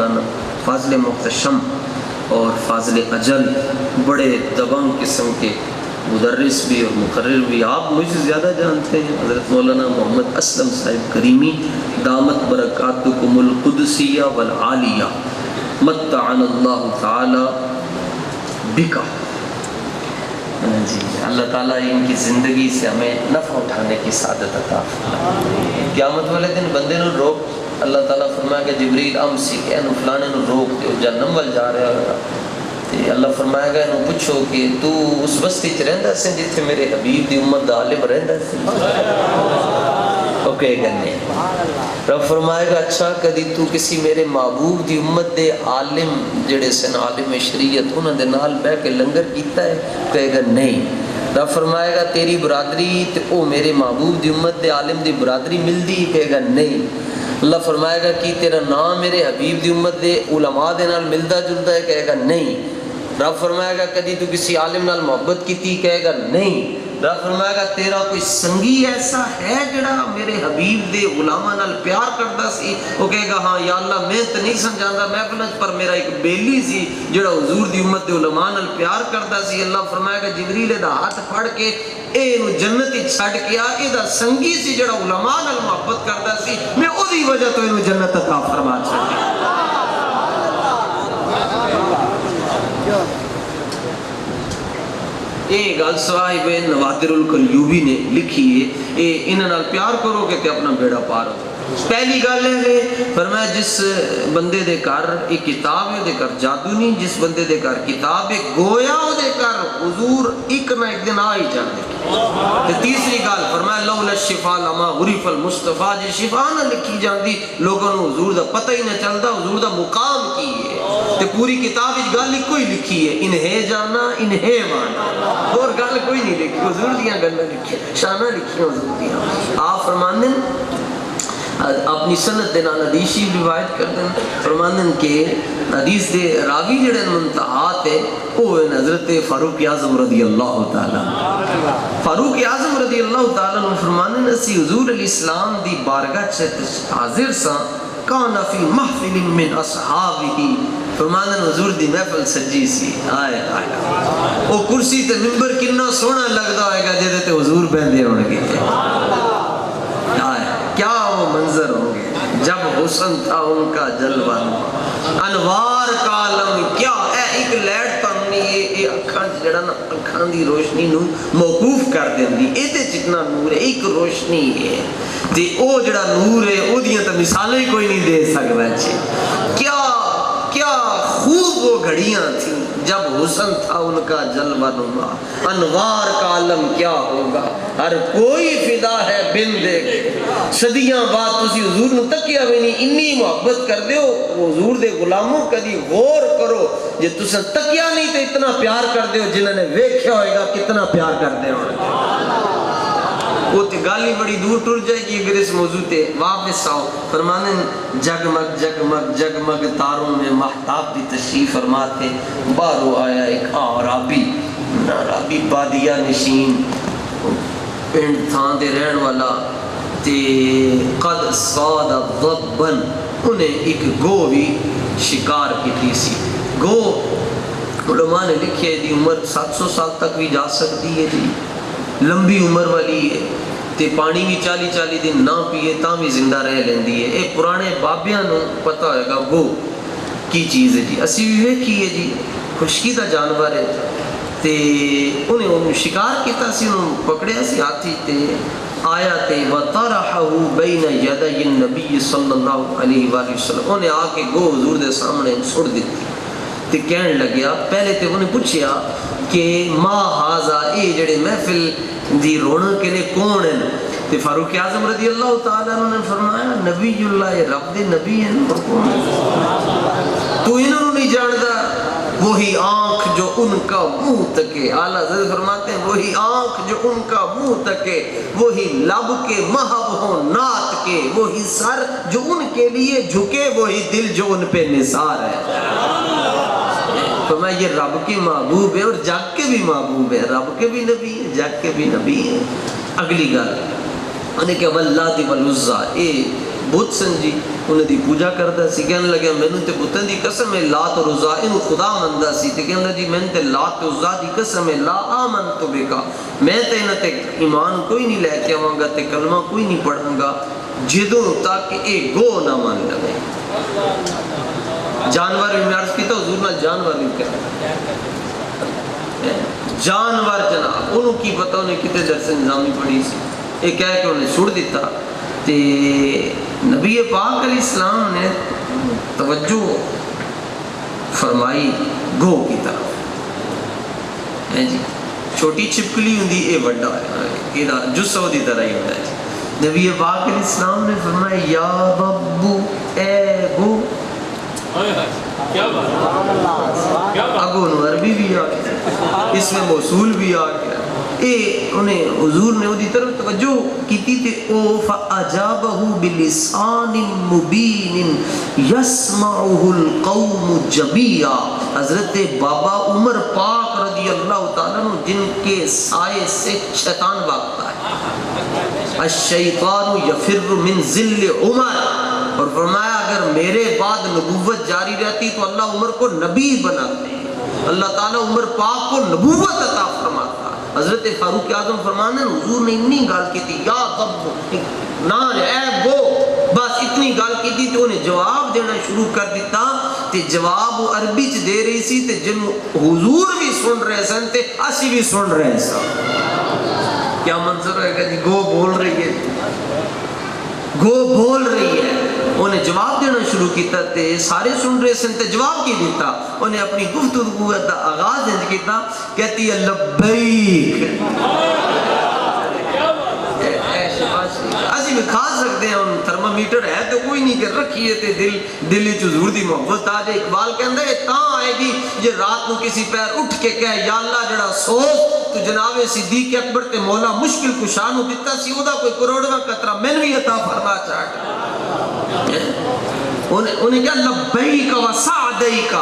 مولانا فاضل محتشم اور فاضل اجل، بڑے دبنگ قسم کے مدرس بھی اور مقرر بھی، آپ مجھ سے زیادہ جانتے ہیں، حضرت مولانا محمد اسلم صاحب کریمی دامت برکاتکم القدسیہ والعالیہ متعنا اللہ تعالی بکا جی، اللہ تعالیٰ ان کی زندگی سے ہمیں نفع اٹھانے کی سعادت عطا فرمائے۔ قیامت والے دن بندے نو روک اللہ تعالیٰ فرمائے کہ جبریل امسی کہ انو فلانے نو روک دے جہنم وال جا رہا ہوگا، تے اللہ فرمائے گا انو پوچھو کہ تو اس بستی چ رہندا سی جتھے میرے حبیب دی امت دا عالم رہندا سی؟ اوکے گنے رب فرمائے گا اچھا کدی تو کسی میرے محبوب دی امت دے عالم جڑے سن عالم شریعت انہاں دے نال بیٹھ کے لنگر کیتا ہے؟ کہے گا نہیں۔ رب فرمائے گا تیری برادری تے او میرے محبوب دی امت دے عالم دی برادری ملدی؟ کہے گا نہیں۔ اللہ فرمائے گا کی تیرا نام میرے حبیب دی امت دے علماء دے نال ملدا جلدا ہے؟ کہے گا نہیں۔ رب فرمائے گا کدی تو کسی عالم نال محبت کیتی؟ کہے گا نہیں۔ رب فرمائے گا تیرا کوئی سنگی ایسا ہے جڑا میرے حبیب دے غلاماں نال پیار کردا سی؟ وہ کہے گا ہاں یا اللہ میں تے نہیں سمجھاندا محفل پر میرا ایک بیلی سی جڑا حضور دی امت دے علماء نال پیار کردا سی۔ اللہ فرمائے گا جبریل دا ہاتھ پھڑ کے اے نو جنت وچ چھڈ کے آ، اے دا سنگی سی جڑا علماء نال محبت کردا سی، میں او دی وجہ تو اینو جنت عطا فرما چھڈی۔ یہ گل صاحب نوادر القلیوبی نے لکھی ہے، انہاں نال پیار کرو گے تے اپنا بیڑا پار ہو۔ پہلی گل ہے فرمایا جس بندے دے گھر ایک کتاب ہے دے گھر جادو نہیں، جس بندے دے گھر کتاب ہے گویا او دے گھر حضور ایک نہ ایک دن آ ہی جاندے۔ تے تیسری گل فرمایا لولا الشفاء لما عرف المصطفیٰ، جے شفا نہ لکھی جاندی لوگوں نو حضور دا پتہ ہی نہ چلدا حضور دا مقام کی ہے۔ تے پوری کتاب وچ گل ایک ہی لکھی ہے، انہیں جانا انہیں مانا، اور گل کوئی نہیں لکھی، حضور دیاں گلاں لکھی، شاناں لکھی حضور دیاں۔ آپ فرماندے اپنی سند دے نال حدیث روایت کردے فرماندے کہ حدیث دے راوی جڑے منتہات ہے وہ حضرت فاروق اعظم رضی اللہ تعالیٰ۔ فاروق اعظم رضی اللہ تعالیٰ نے فرماندے اسی حضور علیہ السلام دی بارگاہ چ حاضر ساں، کان فی محفل من اصحابہ، فرماندے حضور دی محفل سجی سی، آئے آئے وہ کرسی تے منبر کنا سونا لگدا ہوئے گا جدے تے حضور بیندے ہون گے، کیا وہ منظر ہوں گے جب حسن تھا ان کا جلوہ انوار کا عالم، کیا اے ایک لائٹ تمنی اے اکھاں جڑا نا اکھاں دی روشنی نو موقوف کر دیندی، اے تے جتنا نور ہے ایک روشنی ہے تے او جڑا نور ہے او دیاں تے مثالیں ہی کوئی نہیں دے سکدا جی۔ کیا کیا خوب وہ گھڑیاں تھیں جب حسن تھا ان کا جلوہ نما، انوار کا عالم کیا ہوگا ہر کوئی فدا ہے بن دیکھے، صدیاں بعد تسی حضور نو تکیا بھی نہیں، انی محبت کر دیو حضور دے غلاموں کدی غور کرو جے تساں تکیا نہیں تے اتنا پیار کر دیو جنہوں نے ویکھیا ہوئے گا کتنا پیار کر دے ہوئے۔ وہ تے گالی بڑی دور ٹر جائے گی اگر اس موضوع تے واپس آؤ۔ فرمانے جگمگ جگمگ جگمگ تاروں میں مہتاب بھی تشریف فرماتے، بارو آیا ایک عرابی بادیہ نشین پنڈ تھان دے رہن والا تے قد صاد ضبن، انہیں ایک گو بھی شکار کی تھی سی۔ گو علماء نے لکھے دی عمر 700 سال تک بھی جا سکتی ہے جی، لمبی عمر والی ہے تے پانی بھی 40 دن نہ پیے تاں بھی زندہ رہ لیندی ہے۔ اے پرانے بابیاں نو پتہ ہوئے گا گو کی چیز ہے جی، اسی بھی ویکھی ہے جی، خشکی دا جانور ہے تے انہیں شکار کیتا سی، انہوں پکڑیا سی ہاتھی تے آیا تے وَطَرَحَهُ بَيْنَ يَدَيِ النَّبِيِّ صلی اللہ علیہ وآلہ وسلم، انہیں آ کے گو حضور دے سامنے چھوڑ دیتی تے کہنے لگیا، پہلے تے انہیں پوچھیا کہ ما ہاذا، اے جڑے محفل دی رونق کے نے کون ہیں؟ تے فاروق اعظم رضی اللہ تعالیٰ نے فرمایا نبی اللہ، رب دے نبی ہیں، اور کون ہیں؟ تو انہوں نہیں جاندا، وہی آنکھ جو ان کا منہ تکے، اعلیٰ حضرت فرماتے ہیں وہی آنکھ جو ان کا منہ تکے، وہی لب کے محب ہوں نعت کے، وہی سر جو ان کے لیے جھکے، وہی دل جو ان پہ نثار ہے۔ فرمایا یہ رب کے محبوب ہے اور جگ کے بھی محبوب ہے، رب کے بھی نبی ہے جگ کے بھی نبی ہے۔ اگلی گل انہیں کہ واللات والعزیٰ، اے بت سن جی انہیں دی پوجا کرتا سی کہنے لگا میں تے بتوں دی قسم ہے لات اور عزا انہوں خدا مندا سی تے کہنے جی میں تے لات اور عزا دی قسم ہے لا آمنت بکا میں تے انہوں تے ایمان کوئی نہیں لے کے آواں گا تے کلمہ کوئی نہیں پڑھاں گا جدوں تک اے گو نہ مان لگے جانور میں عرض کی تو حضور نہ جانور نہیں کہا جانور جناب انہوں کی پتہ انہیں کتے درس نظامی پڑھی سی ایک کہہ کہ انہیں چھوڑ دیتا تے نبی پاک علیہ السلام نے توجہ فرمائی گو کی طرف جی چھوٹی چھپکلی ہوں دی اے وڈا ہے جو سعودی طرح ہی ہوتا ہے نبی پاک علیہ السلام نے فرمایا یا ببو اے گو اگو نو عربی بھی آ گیا اس میں موصول بھی آ گیا اے انہیں حضور نے دی طرف توجہ کیتی تے او فاجابہ بلسان مبین یسمعہ القوم جبیا حضرت بابا عمر پاک رضی اللہ تعالیٰ عنہ جن کے سائے سے شیطان بھاگتا ہے الشیطان یفر من ذل عمر اور فرمایا اگر میرے بعد نبوت جاری رہتی تو اللہ عمر کو نبی بناتے اللہ تعالیٰ عمر پاک کو نبوت عطا فرماتا حضرت فاروق اعظم فرمانے حضور نے اتنی گال کی تھی یا ضب نان اے گو بس اتنی گال کی تھی تو انہیں جواب دینا شروع کر دیتا تے جواب عربی چ دے رہی سی تے جن حضور بھی سن رہے سن تے اسی بھی سن رہے سن کیا منظر ہے کہ جی گو بول رہی ہے گو بول رہی ہے انہیں جواب دینا شروع کیتا تے سارے سن رہے سن تے جواب کی دیتا انہیں اپنی گفتگو کا آغاز انج کیتا کہتی ہے لبیک اسی بھی کھا سکتے ہیں ان تھرمامیٹر ہے تو کوئی نہیں کہ رکھیے تے دل چ حضور دی محبت آ جائے اقبال کہندا ہے تاں آئے گی جے رات کو کسی پیر اٹھ کے کہے یا اللہ جڑا سوچ تو جناب صدیق اکبر تے مولا مشکل کشا نو دتا سی او دا کوئی کروڑواں قطرہ میں بھی عطا فرما چاہتا انہیں کیا لبیک و سعدیک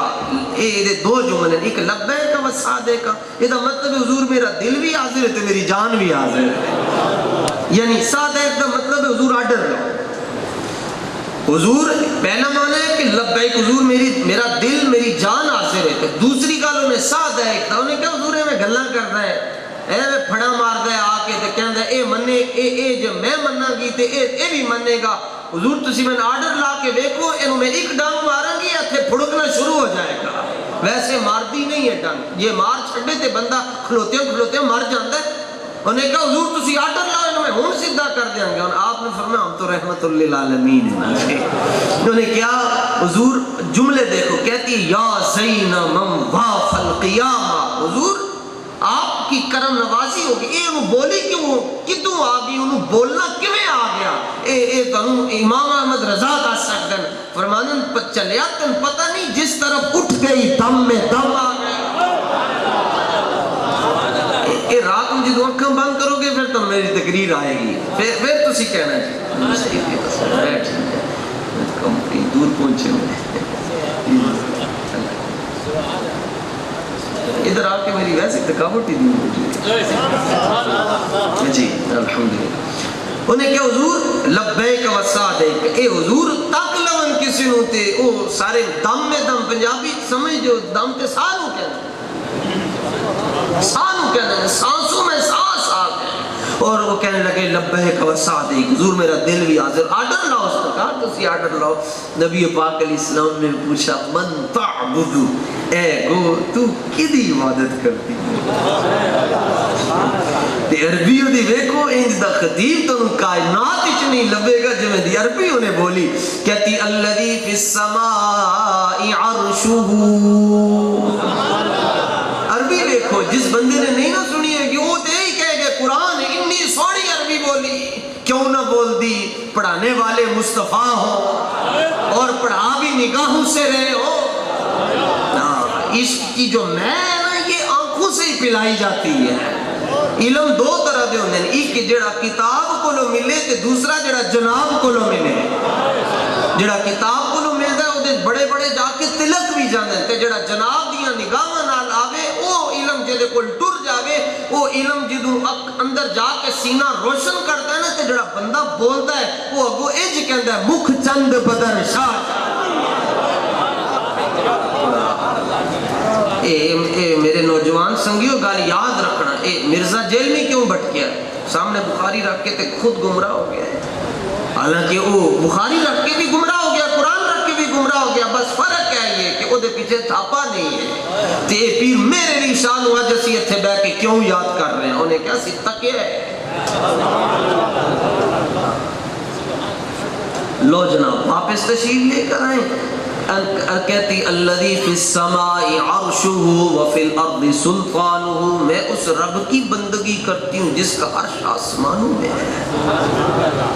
یہ دو جملے ایک لبیک و سعدیک یہ دا مطلب حضور میرا دل بھی حاضر ہے تو میری جان بھی حاضر ہے یعنی سعدیک دا مطلب ہے حضور آرڈر لو حضور پہلا معنی ہے کہ لبیک حضور میرا دل میری جان حاضر ہے دوسری گل انہیں سعدیک دا انہیں کیا حضور ہے میں گلاں کردا ہے اے میں پھڑا ماردا ہے آ کے تے کہندا اے منے اے جو میں مننا گی تے اے بھی منے گا حضور تسی میں آرڈر لا کے دیکھو انہوں میں ایک ڈانگ ماروں گی اتھے پھڑکنا شروع ہو جائے گا ویسے مارتی نہیں ہے ڈانگ یہ مار چھڑے تے بندہ کھلوتے مر جاندہ ہے انہیں کہا حضور تسی آرڈر لاؤ انہوں میں ہون سدھا کر دیں گے اور آپ نے فرمایا ہم تو رحمت للعالمین ہیں انہوں نے کیا حضور جملے دیکھو کہتی یا زین من واف القیامہ حضور آپ کی کرم نوازی ہوگی اے انہوں بولی کیوں کتوں آگی انہوں بولنا کیویں آ گیا اے تنوں امام احمد رضا کا سکدن فرمانن پر چلیا تن پتہ نہیں جس طرف اٹھ گئی دم میں دم آ گیا اے رات میں جدو اکھاں بند کرو گے پھر تو میری تقریر آئے گی پھر تسی کہنا جی بیٹھ کمپنی دور پہنچے ہوئے ادھر آ کے میری ویسے تھکاوٹ ہی نہیں ہوتی جی الحمدللہ انہیں کہ حضور لبیک و سعدیک اے حضور تک لون کسی نو تے او سارے دم میں دم پنجابی سمجھ جو دم تے سانو کہنے سانسوں میں سانس آ گئے اور وہ کہنے لگے لبیک و سعدیک حضور میرا دل بھی حاضر آرڈر لاؤ اس نے کہا تسی آرڈر لاؤ نبی پاک علیہ السلام نے پوچھا من تعبدو اے گو تو کدی عبادت کرتی تے عربی دی ویکھو انج دا خطیب تو کائنات وچ نہیں لبے گا جویں دی عربی انہیں بولی کہتی الذی فی السماء عرشہ عربی دیکھو جس بندے نے نہیں نہ سنی ہے کہ وہ تے ہی کہے گے قرآن اتنی سوڑی عربی بولی کیوں نہ بول دی پڑھانے والے مصطفیٰ ہو اور پڑھا بھی نگاہوں سے رہے ہو عشق کی جو میں نا یہ آنکھوں سے ہی پلائی جاتی ہے علم دو طرح دے ہوندے ہیں ایک جڑا کتاب کو لو ملے تے دوسرا جڑا جناب کو لو ملے جڑا کتاب کو لو ملدا ہے وہ بڑے بڑے جا کے تلک بھی جاندے تے جڑا جناب دیاں نگاہاں نال آوے او علم جے دے کول ٹر جاوے وہ علم جدوں اندر جا کے سینہ روشن کرتا ہے نا تے جڑا بندہ بولدا ہے وہ اگو اج کہندا ہے مکھ چند بدر شاہ. اے میرے نوجوان سنگیو گل یاد رکھنا، اے مرزا جیل میں کیوں بھٹکیا؟ سامنے بخاری رکھ کے تے خود گمراہ ہو گیا ہے. حالانکہ وہ بخاری رکھ کے بھی گمراہ ہو گیا، قرآن رکھ کے بھی گمراہ ہو گیا، بس فرق ہے یہ کہ وہ دے پیچھے تھاپا نہیں ہے. تے پیر میرے لیے شان ہوا جیسی اتھے بہ کے کیوں یاد کر رہے ہیں، انہیں کیا سی تکیا ہے. لو جناب واپس تشریف لے کر آئیں. کہتی الذی فی السماء عرشہ وفی الارض سلطانہ، میں اس رب کی بندگی کرتی ہوں جس کا عرش آسمانوں میں ہے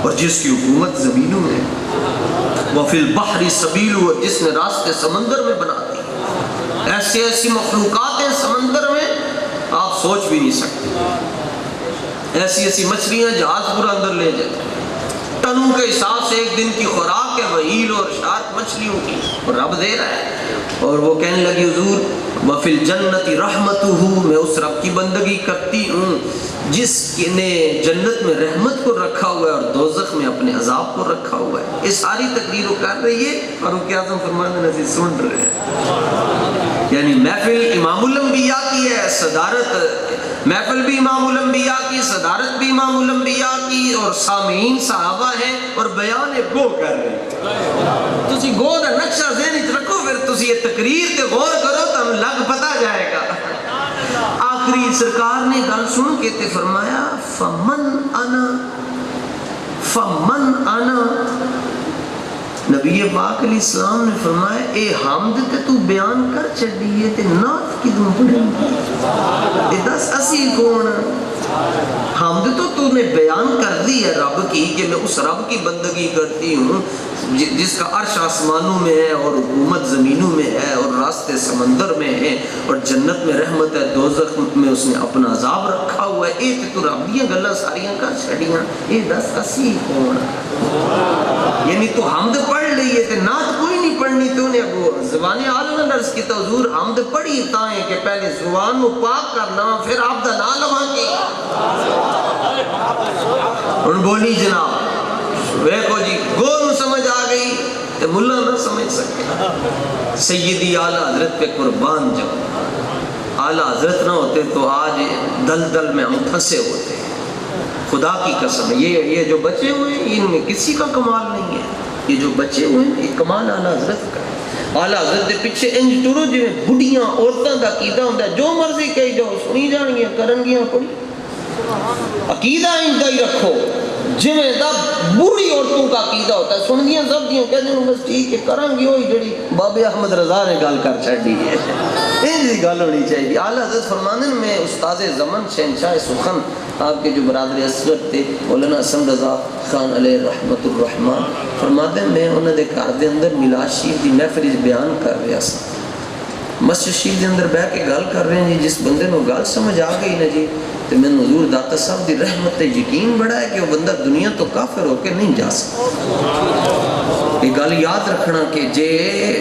اور جس کی حکومت زمینوں میں ہے. وفی البحر سبیلہ، جس نے راستے سمندر میں بنا دی. ایسی ایسی مخلوقات ہیں سمندر میں آپ سوچ بھی نہیں سکتے. ایسی ایسی مچھلیاں جہاز پورا اندر لے جاتے. ٹنوں کے حساب سے ایک دن کی خوراک ہے وہیل اور شارک مچھلیوں کی، اور رب دے رہا ہے. اور وہ کہنے لگی حضور وفی الجنت رحمتہ، میں اس رب کی بندگی کرتی ہوں جس نے جنت میں رحمت کو رکھا ہوا ہے اور دوزخ میں اپنے عذاب کو رکھا ہوا ہے. یہ ساری تقریر وہ کر رہی ہے، فاروق اعظم فرمانے نزی سن رہے ہیں. یعنی محفل امام الانبیاء کی ہے، صدارت محفل بھی امام الانبیاء کی، صدارت بھی امام الانبیاء کی، اور سامعین صحابہ ہیں اور بیان گو کر رہے ہیں. تسی گو دا نقشہ ذہن وچ رکھو، پھر تسی یہ تقریر تے غور کرو تو ہم لگ پتا جائے گا. آخری سرکار نے گل سن کے تے فرمایا فمن انا. نبی پاک علیہ السلام نے فرمایا اے حمد تے تو بیان کر چڑیے تے نعت کدوں پڑھیں گے؟ اے دس اسی کون؟ حمد تو نے بیان کر دی ہے رب کی کہ میں اس رب کی بندگی کرتی ہوں جس کا عرش آسمانوں میں ہے اور حکومت زمینوں میں ہے اور راستے سمندر میں ہے اور جنت میں رحمت ہے، دوزخ میں اس نے اپنا عذاب رکھا ہوا ہے. اے تو رب دیاں گلاں ساریاں کر چھڑیاں، اے دس اسی کون؟ یعنی تو حمد پڑھ لیے تے نعت کوئی نہیں پڑھنی. تو نے ابو زبان عالم عرض کی تو حضور حمد پڑھی تائیں کہ پہلے زبان کو پاک کرنا پھر آپ دا نام لواں گے. ان بولی جناب ویکھو جی گول سمجھ آ گئی تے ملا نہ سمجھ سکے. سیدی اعلیٰ حضرت پہ قربان جاؤ. اعلیٰ حضرت نہ ہوتے تو آج دلدل میں ہم پھنسے ہوتے. خدا کی قسم یہ جو بچے ہوئے ہیں ان میں کسی کا کمال نہیں ہے. یہ جو بچے ہوئے ہیں یہ کمال اعلیٰ حضرت کا ہے. اعلیٰ حضرت کے پیچھے انج ٹرو جی بڑھیاں عورتوں کا عقیدہ ہوتا ہے، جو مرضی کہی جاؤ سنی جان گیا کرن گیا پڑھی. عقیدہ انج ہی رکھو جویں دا بری عورتوں کا عقیدہ ہوتا ہے، سن گیا سب دیاں کہہ دیں بس ٹھیک ہے کریں گی وہی جڑی بابے احمد رضا نے گل کر چھڑی ہے. یہ گل ہونی چاہیے. اعلیٰ حضرت فرمانے میں استاد زمن شہنشاہ سخن آپ کے جو برادر اصغر تھے مولانا حسن رضا خان علیہ رحمت الرحمن فرماتے ہیں میں انہوں نے گھر دے اندر میلاد شریف دی محفل بیان کر رہا سا. مسجد شریف دے اندر بیٹھ کے گل کر رہے ہیں جی جس بندے نو گل سمجھ آ گئی نا جی تو میں حضور داتا صاحب دی رحمت تے یقین بڑا ہے کہ وہ بندہ دنیا تو کافر ہو کے نہیں جا سکتا. یہ گل یاد رکھنا کہ جے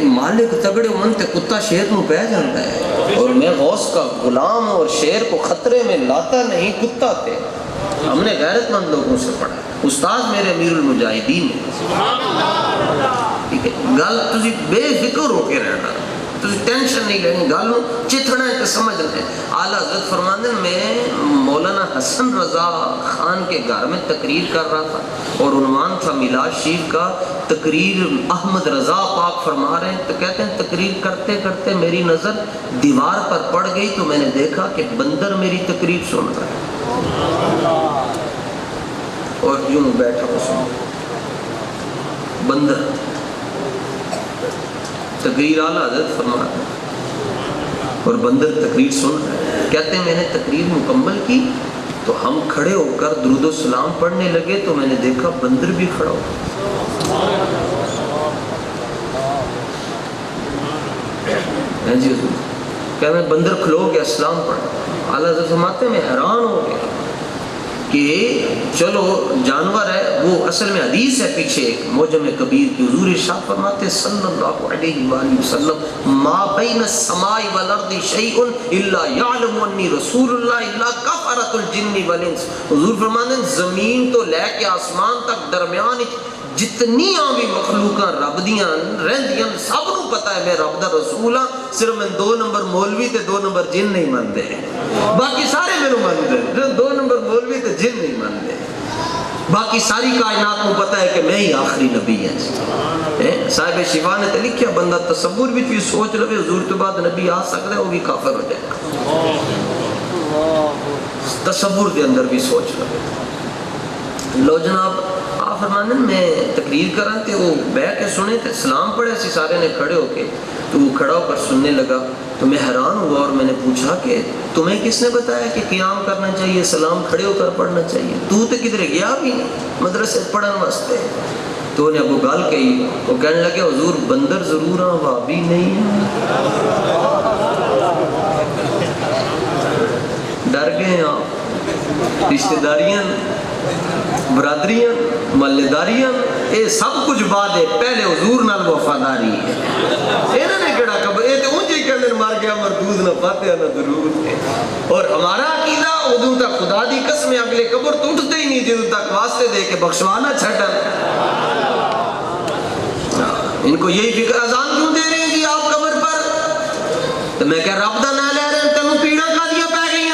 مالک تگڑے من تے کتا شیر نو پہ جاتا ہے، اور میں غوث کا غلام اور شیر کو خطرے میں لاتا نہیں کتا تے. ہم نے غیرت مند لوگوں سے پڑھا. استاد میرے امیر المجاہدین ہے. ٹھیک ہے گل تسی بے فکر ہو کے رہنا، تسی ٹینشن نہیں لینی، گل چتھنا ہے تو سمجھنا ہے. اعلیٰ حضرت فرماتے ہیں میں مولانا حسن رضا خان کے گھر میں تقریر کر رہا تھا اور عنوان تھا میلاد شریف کا. تقریر احمد رضا پاک فرما رہے ہیں تو کہتے ہیں تقریر کرتے کرتے میری نظر دیوار پر پڑ گئی تو میں نے دیکھا کہ بندر میری تقریر سن رہا ہے اور یوں بیٹھا ہو سن بندر تقریر. اعلیٰ حضرت فرماتے ہیں اور بندر تقریر سن رہا ہے. کہتے ہیں میں نے تقریر مکمل کی تو ہم کھڑے ہو کر درود و سلام پڑھنے لگے تو میں نے دیکھا بندر بھی کھڑا ہو. جی حضور کہتے ہیں بندر کھلو گیا اسلام پڑھ. اعلیٰ حضرت فرماتے ہیں میں حیران ہو گیا کہ چلو جانور ہے وہ اصل میں حدیث ہے پیچھے ایک معجم کبیر کی، حضور ارشاد فرماتے صلی اللہ علیہ وآلہ وسلم ما بین السماء والارض شیء الا یعلم انی رسول اللہ الا کفرۃ الجن والانس. حضور فرماتے ہیں زمین تو لے کے آسمان تک درمیان جتنی بھی مخلوقاں رب دیاں رہندیاں سب نو پتا ہے میں رب دا رسول ہاں، صرف میں 2 نمبر مولوی تے 2 نمبر جن نہیں مانتے، باقی سارے میرے مانتے، 2 نمبر مولوی تے جن نہیں مانتے. باقی ساری کائنات کو پتا ہے کہ میں ہی آخری نبی ہیں. صاحب شفا نے تو لکھیا بندہ تصور بھی سوچ لے حضور تو بعد نبی آ سکتا ہے وہ بھی کافر ہو جائے گا، تصور دے اندر بھی سوچ لے. لو جناب آپ فرمانے میں تقریر کرن تے وہ بیٹھ کے سنے تے سلام پڑھے سی سارے نے کھڑے ہو کے، تو وہ کھڑا ہو کر سننے لگا. تو میں حیران ہوا اور میں نے پوچھا کہ تمہیں کس نے بتایا کہ قیام کرنا چاہیے، سلام کھڑے ہو کر پڑھنا چاہیے، تو کدھر گیا بھی نہیں مدرسے پڑھن واسطے. تو انہیں ابو گال کہی، وہ کہنے لگے حضور بندر ضرور ہاں وابی نہیں ہیں. ڈر گئے آپ، رشتہ داریاں برادریاں محلے داریاں اے سب کچھ بعد ہے، پہلے حضور نال وفاداری ہے. انہوں نے کہڑا قبر اے تے اونجے ہی کہندے مار گیا مردود نہ فاتحہ نہ درود ہے. اور ہمارا عقیدہ ادوں تک خدا دی قسم اگلے قبر تو اٹھتے ہی نہیں جدوں تک واسطے دے کے بخشوانا چھٹن. ان کو یہی فکر اذان کیوں دے رہے ہیں جی آپ قبر پر؟ تو میں کہہ رب دا نام لے رہے ہیں تینوں پیڑاں کادیاں پہ گئی ہیں.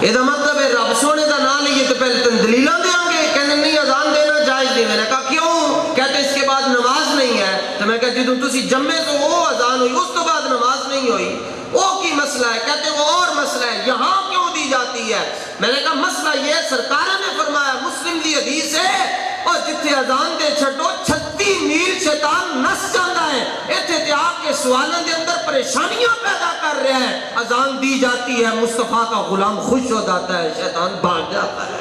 یہ مطلب ہے رب سونے دا نام لیے تو پہلے تم دلیلاں دیاں گے، کہنے نہیں اذان دینا جائز نہیں. میں نے کہا کیوں؟ کہتے اس کے بعد نماز نہیں ہے. تو میں کہا جدوں تسی جمعے تو وہ اذان ہوئی اس تو بعد نماز نہیں ہوئی، وہ کی مسئلہ ہے؟ کہتے وہ اور مسئلہ ہے، یہاں کیوں دی جاتی ہے؟ میں نے کہا مسئلہ یہ سرکار نے فرمایا، مسلم دی حدیث ہے، اور جتنے اذان دے چھٹو 36 میل شیطان نس جاندہ ہے. ایتھے تے آپ کے سوالوں دے اندر پریشانیاں پیدا کر رہے ہیں. اذان دی جاتی ہے، مصطفیٰ کا غلام خوش ہو جاتا ہے، شیطان بھاگ جاتا ہے.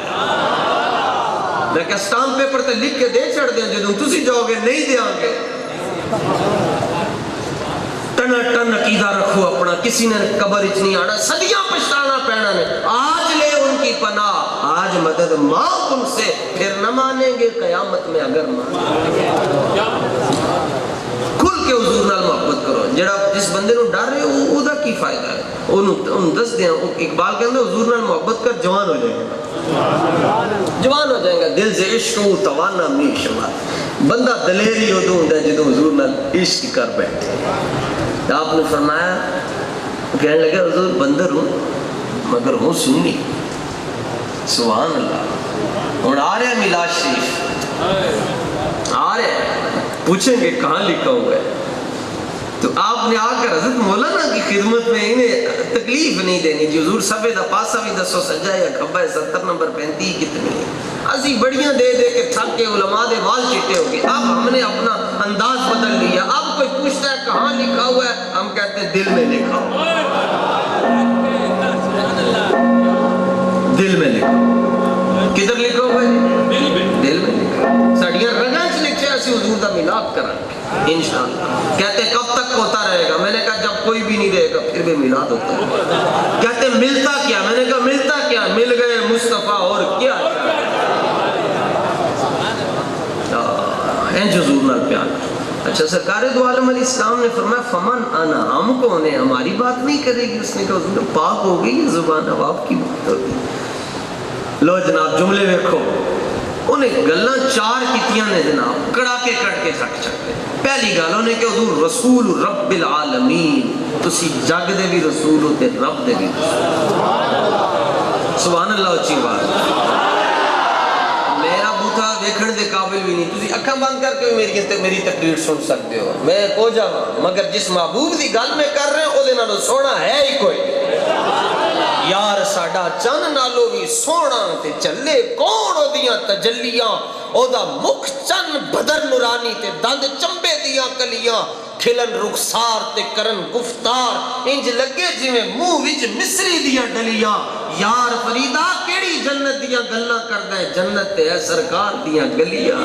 میں کہ اسٹامپ پیپر تے لکھ کے دے چھڑ دیں جدوں تسی جاؤ گے نہیں دیاں گے. ٹن ٹن عقیدہ رکھو اپنا، کسی نے قبر اچ نہیں آنا، صدیاں پچھتانا پینا نے. آج لے ان کی پناہ، آج مدد مانگ ان سے، پھر نہ مانیں گے قیامت میں اگر مانیں گے. کھل کے حضور نال محبت کرو. جڑا جس بندے نو ڈر رہے او دا کی فائدہ ہے؟ انہوں دس دیں. اقبال کہندے حضور نال محبت کر جوان ہو جائے گا، جوان ہو جائے گا. دل سے عشق و توانا می شما. بندہ دلیری ہو دوں ہے جدوں حضور نال عشق کر بیٹھے. آپ نے فرمایا، کہنے لگے حضور بندر ہوں مگر ہوں سنی. سبحان اللہ. اور آ رہے میلاد شریف آ رہے، پوچھیں گے کہاں لکھا ہوا ہے. تو آپ نے آ کر حضرت مولانا کی خدمت میں انہیں تکلیف نہیں دینی جی حضور صفحے دا پاسا بھی دسو سجا یا کھبا ہے 70 نمبر 35 کتنی ہے. اسی بڑیاں دے دے کے تھک کے علماء دے وال چٹے ہو گئے. اب ہم نے اپنا انداز بدل لیا. اب کوئی پوچھتا ہے کہاں لکھا ہوا ہے، ہم کہتے ہیں دل میں لکھا ہوا ہے. دل میں لکھا کدھر لکھا ہوا ہے؟ دل میں لکھا. ساڑیاں رنگاں چ لکھے اسی حضور دا میلاد کرانگے انشاءاللہ. کہتے کب تک ہوتا رہے گا؟ میں نے کہا جب کوئی بھی نہیں رہے گا پھر بھی میلاد ہوتا ہے. کہتے ملتا کیا؟ میں نے کہا ملتا کیا؟ مل گئے مصطفیٰ اور کیا. ہیں حضور نال پیار. اچھا سرکار دو عالم علیہ السلام نے فرمایا فمن انا، ہم کون ہیں؟ ہماری بات نہیں کرے گی. اس نے کہا حضور پاک ہو گئی یہ زبان، اب آپ کی بات ہوگی. لو جناب جملے دیکھو، انہیں گلاں 4 کیتیاں نے جناب، کڑا کے کٹ کے تھک چکے. پہلی گل انہیں کہ حضور رسول رب العالمین، تسی جگ دے بھی رسول ہو تے رب دے بھی رسول. سبحان اللہ. اچھی بات. میرا بوتھا دیکھنے دے قابل بھی نہیں، تسی اکھاں بند کر کے میری تقریر سن سکتے ہو. میں کو جاواں مگر جس محبوب دی گل میں کر رہے ہیں او دے نالوں سونا ہے ہی کوئی. یار ساڈا چن نالو بھی سونا تے چلے کون او دیاں تجلیاں. او دا مکھ چن بدر نورانی تے دند چمبے دیاں کلیاں. کھلن رخسار تے کرن گفتار انج لگے جویں منہ وچ مصری دیاں ڈلیاں. یار فریدا کیڑی جنت دیاں گلاں کردا ہے؟ جنت تے ہے سرکار دیاں گلیاں.